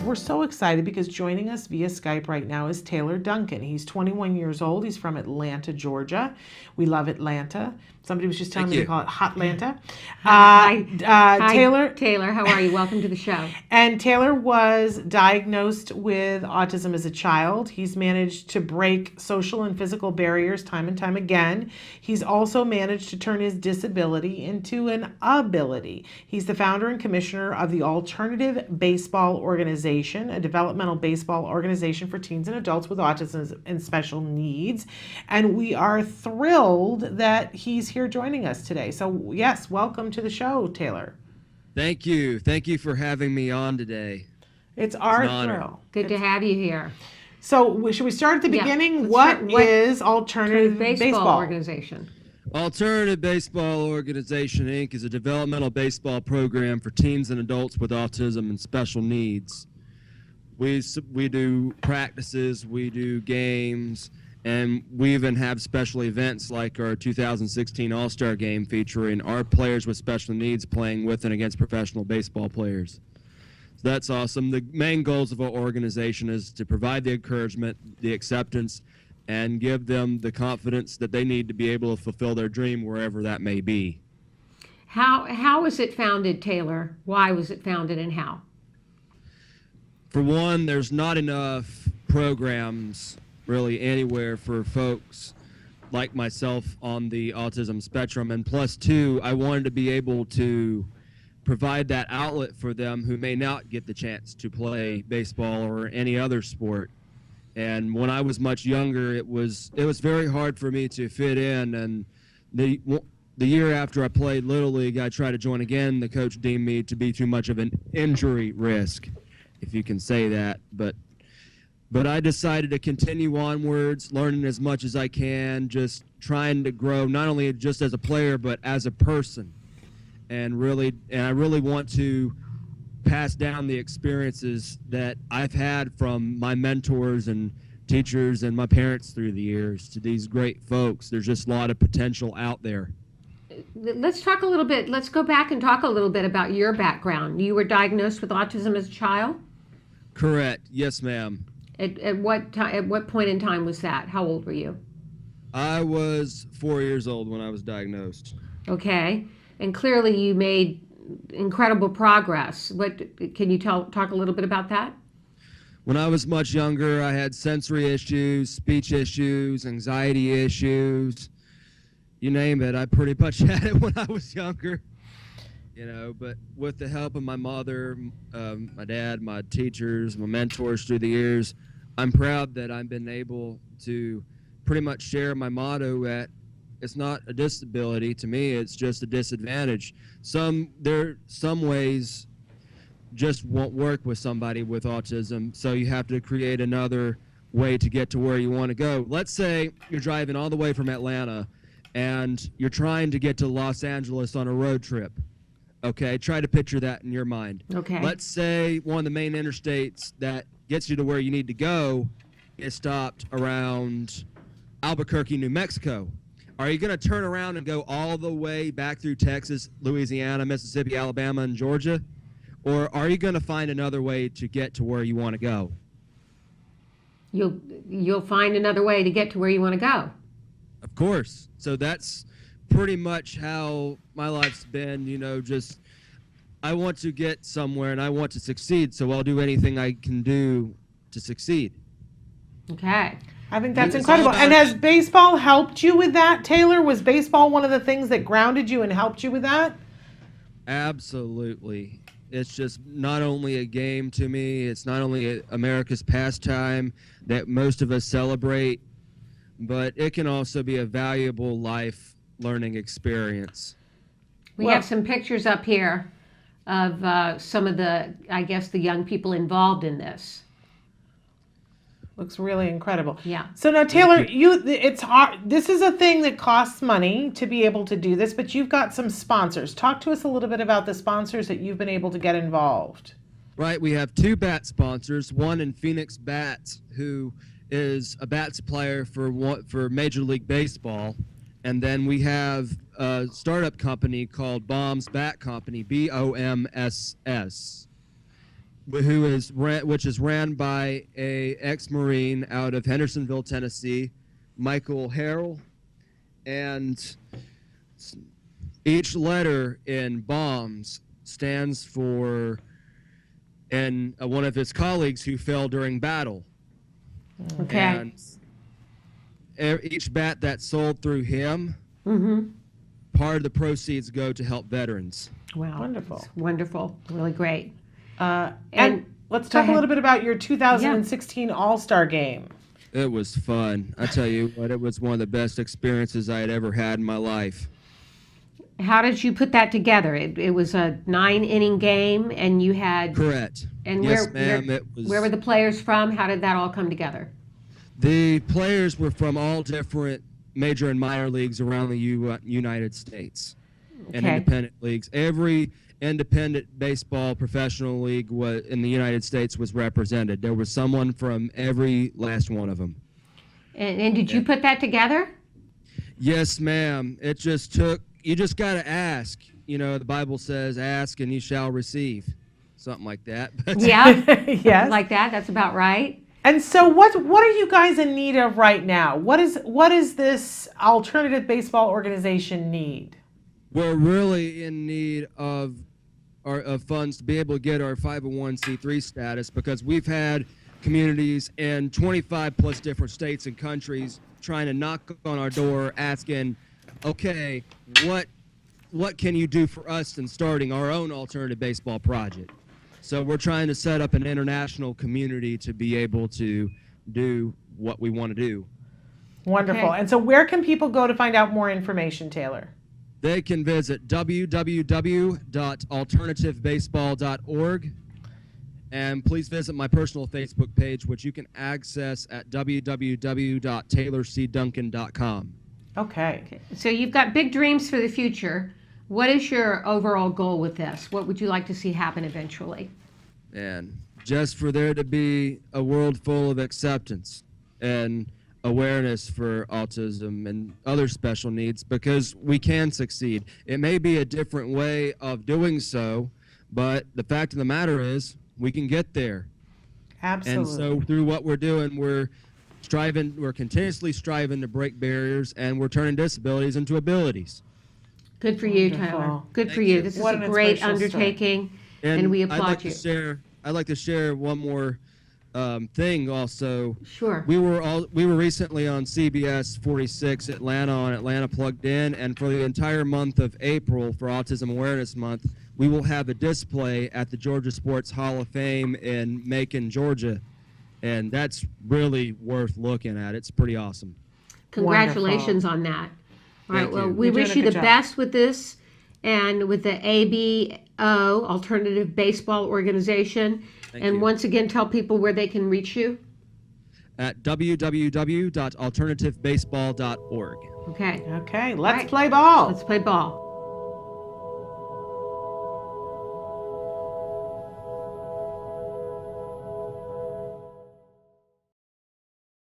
we're so excited because joining us via Skype right now is Taylor Duncan. He's 21 years old. He's from Atlanta, Georgia. We love Atlanta. Somebody was just telling me to call it Hotlanta. Taylor. Taylor, how are you? Welcome to the show. And Taylor was diagnosed with autism as a child. He's managed to break social and physical barriers time and time again. He's also managed to turn his disability into an ability. He's the founder and commissioner of the Alternative Baseball Organization, a developmental baseball organization for teens and adults with autism and special needs. And we are thrilled that he's here joining us today. So yes, welcome to the show, Taylor. Thank you. Thank you for having me on today. It's our thrill. Good to have you here. So should we start at the beginning? What is Alternative Baseball Organization? Alternative Baseball Organization, Inc. is a developmental baseball program for teens and adults with autism and special needs. We do practices, we do games, and we even have special events like our 2016 All-Star Game featuring our players with special needs playing with and against professional baseball players. So that's awesome. The main goals of our organization is to provide the encouragement, the acceptance, and give them the confidence that they need to be able to fulfill their dream wherever that may be. How was it founded, Taylor? Why was it founded and how? For one, there's not enough programs really anywhere for folks like myself on the autism spectrum. And plus two, I wanted to be able to provide that outlet for them who may not get the chance to play baseball or any other sport. And when I was much younger, it was very hard for me to fit in. And the year after I played Little League, I tried to join again. The coach deemed me to be too much of an injury risk, if you can say that. But I decided to continue onwards, learning as much as I can, just trying to grow, not only just as a player, but as a person. And I really want to pass down the experiences that I've had from my mentors and teachers and my parents through the years to these great folks. There's just a lot of potential out there. Let's go back and talk a little bit about your background. You were diagnosed with autism as a child? Correct. Yes, ma'am. At what point in time was that? How old were you? I was 4 years old when I was diagnosed. Okay. And clearly you made incredible progress. Can you talk a little bit about that? When I was much younger, I had sensory issues, speech issues, anxiety issues. You name it, I pretty much had it when I was younger. But with the help of my mother, my dad, my teachers, my mentors through the years, I'm proud that I've been able to pretty much share my motto that it's not a disability to me, it's just a disadvantage. Some ways just won't work with somebody with autism, so you have to create another way to get to where you want to go. Let's say you're driving all the way from Atlanta and you're trying to get to Los Angeles on a road trip. Okay, try to picture that in your mind. Okay. Let's say one of the main interstates that gets you to where you need to go is stopped around Albuquerque, New Mexico. Are you going to turn around and go all the way back through Texas, Louisiana, Mississippi, Alabama, and Georgia? Or are you going to find another way to get to where you want to go? You'll find another way to get to where you want to go. Of course. So that's pretty much how my life's been, just I want to get somewhere and I want to succeed, so I'll do anything I can do to succeed. Okay. I think that's incredible. And has baseball helped you with that, Taylor? Was baseball one of the things that grounded you and helped you with that? Absolutely. It's just not only a game to me, it's not only America's pastime that most of us celebrate, but it can also be a valuable life learning experience. We have some pictures up here of some of the young people involved in this. Looks really incredible. Yeah. So now, Taylor, it's hard. This is a thing that costs money to be able to do this, but you've got some sponsors. Talk to us a little bit about the sponsors that you've been able to get involved. Right. We have two bat sponsors. One in Phoenix Bats, who is a bat supplier for Major League Baseball, and then we have a startup company called Bombs Bat Company, BOMSS. which is ran by a ex-Marine out of Hendersonville, Tennessee, Michael Harrell, and each letter in BOMS stands for one of his colleagues who fell during battle. Okay. And each bat that's sold through him, part of the proceeds go to help veterans. Wow. Wonderful. It's wonderful. Really great. And let's talk a little bit about your 2016 All-Star Game. It was fun. I tell you what, it was one of the best experiences I had ever had in my life. How did you put that together? It was a 9-inning game, and you had... Correct. And yes, ma'am. Where were the players from? How did that all come together? The players were from all different major and minor leagues around the United States and independent leagues. Every independent baseball professional league in the United States was represented. There was someone from every last one of them. And did you put that together? Yes, ma'am. It just took... You just got to ask. You know, the Bible says, ask and you shall receive. Something like that. Yeah. Yes. Like that. That's about right. And so what are you guys in need of right now? What is this alternative baseball organization need? We're really in need of funds to be able to get our 501c3 status, because we've had communities in 25 plus different states and countries trying to knock on our door asking, okay, what can you do for us in starting our own alternative baseball project? So we're trying to set up an international community to be able to do what we want to do. Wonderful. Okay. And so where can people go to find out more information, Taylor? They can visit www.alternativebaseball.org, and please visit my personal Facebook page, which you can access at www.taylorcduncan.com. Okay. So you've got big dreams for the future. What is your overall goal with this? What would you like to see happen eventually? And just for there to be a world full of acceptance and awareness for autism and other special needs, because we can succeed. It may be a different way of doing so, but the fact of the matter is we can get there. Absolutely. And so through what we're doing, we're continuously striving to break barriers, and we're turning disabilities into abilities. Good for you, Wonderful. Tyler. Good for Thank you. you. This is What a an great inspirational story. undertaking, and we applaud you. I'd like to share one more thing also. Sure. We were recently on CBS 46 Atlanta on Atlanta Plugged In, and for the entire month of April, for Autism Awareness Month, we will have a display at the Georgia Sports Hall of Fame in Macon, Georgia, and that's really worth looking at. It's pretty awesome. Congratulations on that. All right, Thank well, you. we You're doing wish a you the good job. best with this and with the ABO, Alternative Baseball Organization. Thank And you. once again, tell people where they can reach you. At www.alternativebaseball.org. Okay, Okay, let's Right. play ball. let's play ball.